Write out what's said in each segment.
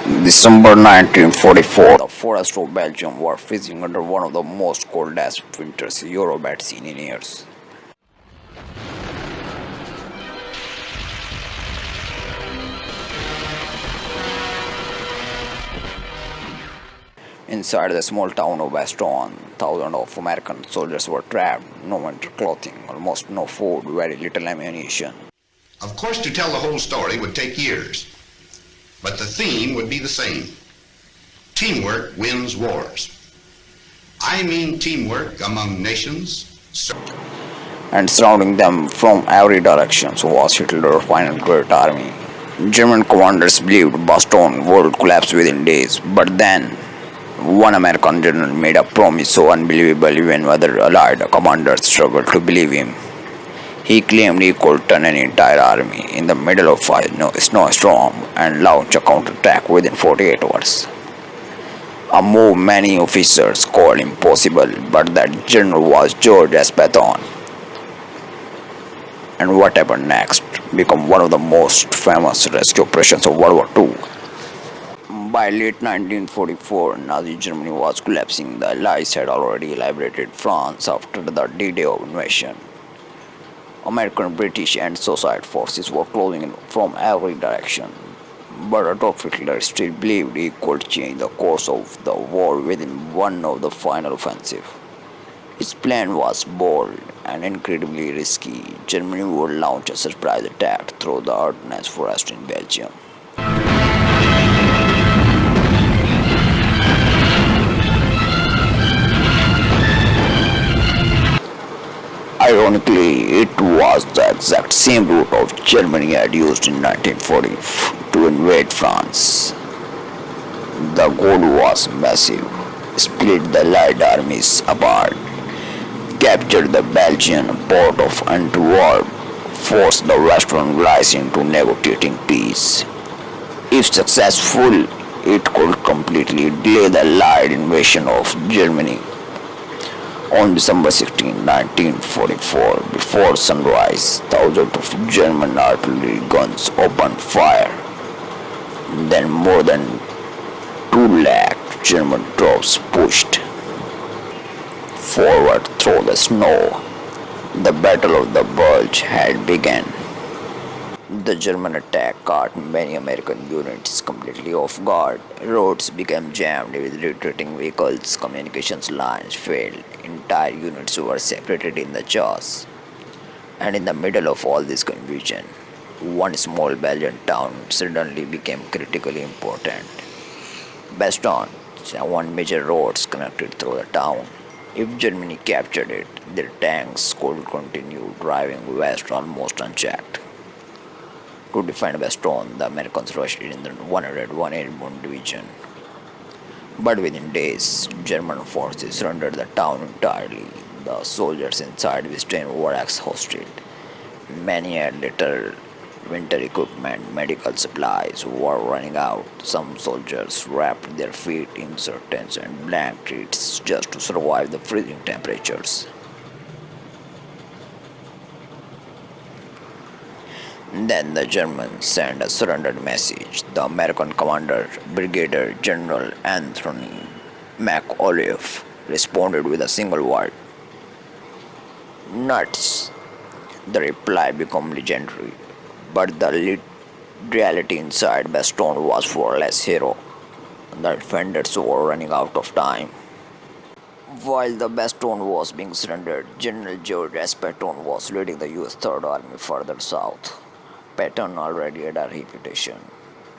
December 1944, the forests of Belgium were freezing under one of the most coldest winters Europe had seen in years. Inside the small town of Baston, thousands of American soldiers were trapped. No winter clothing, almost no food, very little ammunition. Of course, to tell the whole story would take years, but the theme would be the same. Teamwork wins wars. I mean teamwork among nations. And surrounding them from every direction was Hitler's final great army. German commanders believed Baston would collapse within days, but then one American general made a promise so unbelievable even other Allied commanders struggled to believe him. He claimed he could turn an entire army in the middle of a snowstorm and launch a counterattack within 48 hours. A move many officers called impossible, but that general was George S. Patton. And what happened next became one of the most famous rescue operations of World War II. By late 1944, Nazi Germany was collapsing. The Allies had already liberated France after the D-Day invasion. American, British, and Soviet forces were closing in from every direction. But Adolf Hitler still believed he could change the course of the war within one of the final offensive. His plan was bold and incredibly risky. Germany would launch a surprise attack through the Ardennes forest in Belgium. Ironically, it was the exact same route of Germany had used in 1940 to invade France. The goal was massive: split the Allied armies apart, capture the Belgian port of Antwerp, force the Western Allies into negotiating peace. If successful, it could completely delay the Allied invasion of Germany. On December 16, 1944, before sunrise, thousands of German artillery guns opened fire. Then more than 2 lakh German troops pushed forward through the snow. The Battle of the Bulge had begun. The German attack caught many American units completely off guard. Roads became jammed with retreating vehicles, communications lines failed, entire units were separated in the chaos. And in the middle of all this confusion, one small Belgian town suddenly became critically important. Baston, one major roads connected through the town. If Germany captured it, their tanks could continue driving west almost unchecked. To defend Baston, the Americans rushed in the 101 Airborne Division. But within days, German forces surrendered the town entirely. The soldiers inside Baston were exhausted. Many had little winter equipment, medical supplies were running out. Some soldiers wrapped their feet in tents and blankets just to survive the freezing temperatures. Then the Germans sent a surrender message. The American commander, Brigadier General Anthony McAuliffe, responded with a single word: nuts. The reply became legendary, but the reality inside Baston was far less hero. The defenders were running out of time. While the Baston was being surrendered, General George S. Patton was leading the U.S. Third Army further south. Patton already had a reputation.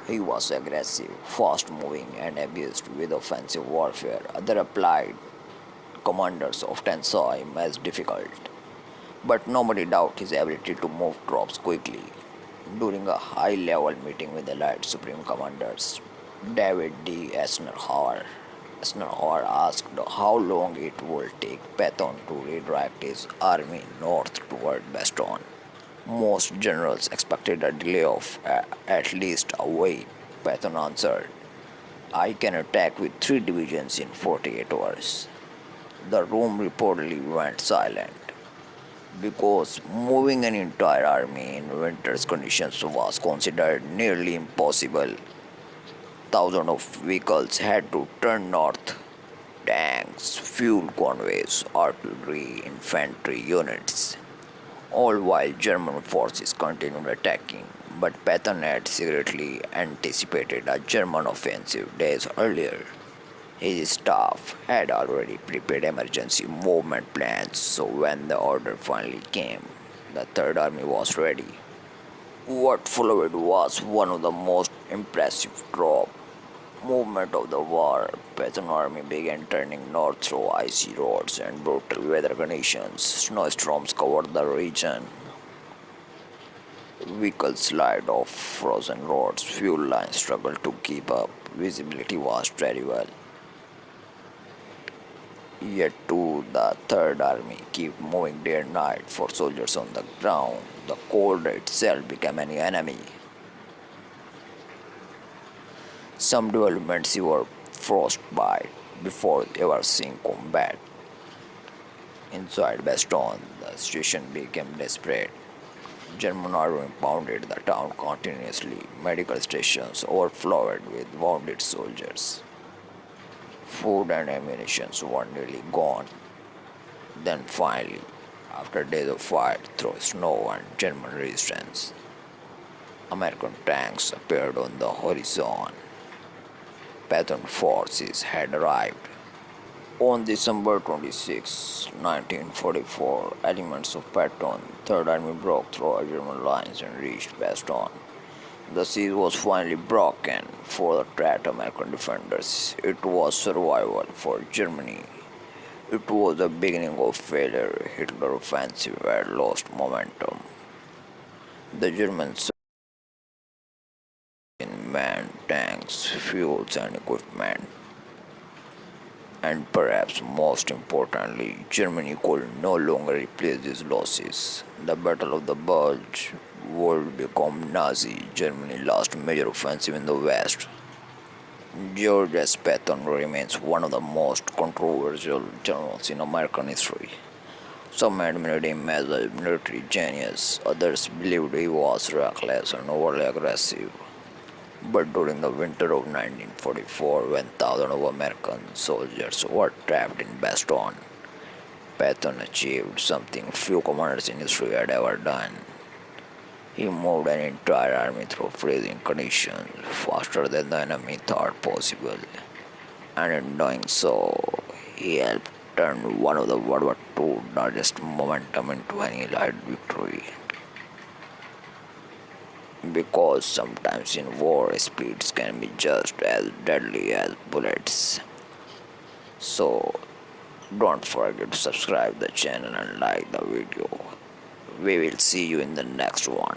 He was aggressive, fast moving, and abused with offensive warfare. Other allied commanders often saw him as difficult, but nobody doubted his ability to move troops quickly. During a high level meeting with Allied Supreme Commanders, David D. Eisenhower asked how long it would take Patton to redirect his army north toward Baston. Most generals expected a delay of at least a week. Patton answered, I can attack with 3 divisions in 48 hours. The room reportedly went silent because moving an entire army in winter's conditions was considered nearly impossible. Thousands of vehicles had to turn north. Tanks, fuel convoys, artillery, infantry units, all while German forces continued attacking. But Patton had secretly anticipated a German offensive days earlier. His staff had already prepared emergency movement plans, so when the order finally came, the Third Army was ready. What followed was one of the most impressive drop movement of the war. Patton army began turning north through icy roads and brutal weather conditions. Snowstorms covered the region. Vehicles slid off frozen roads. Fuel lines struggled to keep up. Visibility was terrible. Yet to the Third Army keep moving day and night for soldiers on the ground. The cold itself became an enemy. Some developments were frostbite before ever seeing combat. Inside Baston, the situation became desperate. German army pounded the town continuously. Medical stations overflowed with wounded soldiers. Food and ammunition were nearly gone. Then finally, after days of fight through snow and German resistance, American tanks appeared on the horizon. Patton forces had arrived. On December 26, 1944, elements of Patton, Third Army broke through our German lines and reached Baston. The siege was finally broken for the trapped American defenders. It was survival for Germany. It was the beginning of failure. Hitler's offensive had lost momentum. The Germans in men, tanks, fuels, and equipment. And perhaps most importantly, Germany could no longer replace these losses. The Battle of the Bulge would become Nazi Germany's last major offensive in the West. George S. Patton remains one of the most controversial generals in American history. Some admired him as a military genius, others believed he was reckless and overly aggressive. But during the winter of 1944, when thousands of American soldiers were trapped in Baston, Patton achieved something few commanders in history had ever done. He moved an entire army through freezing conditions faster than the enemy thought possible, and in doing so, he helped turn one of the World War II largest momentum into an Allied victory. Because sometimes in war, speeds can be just as deadly as bullets. So, don't forget to subscribe the channel and like the video. We will see you in the next one.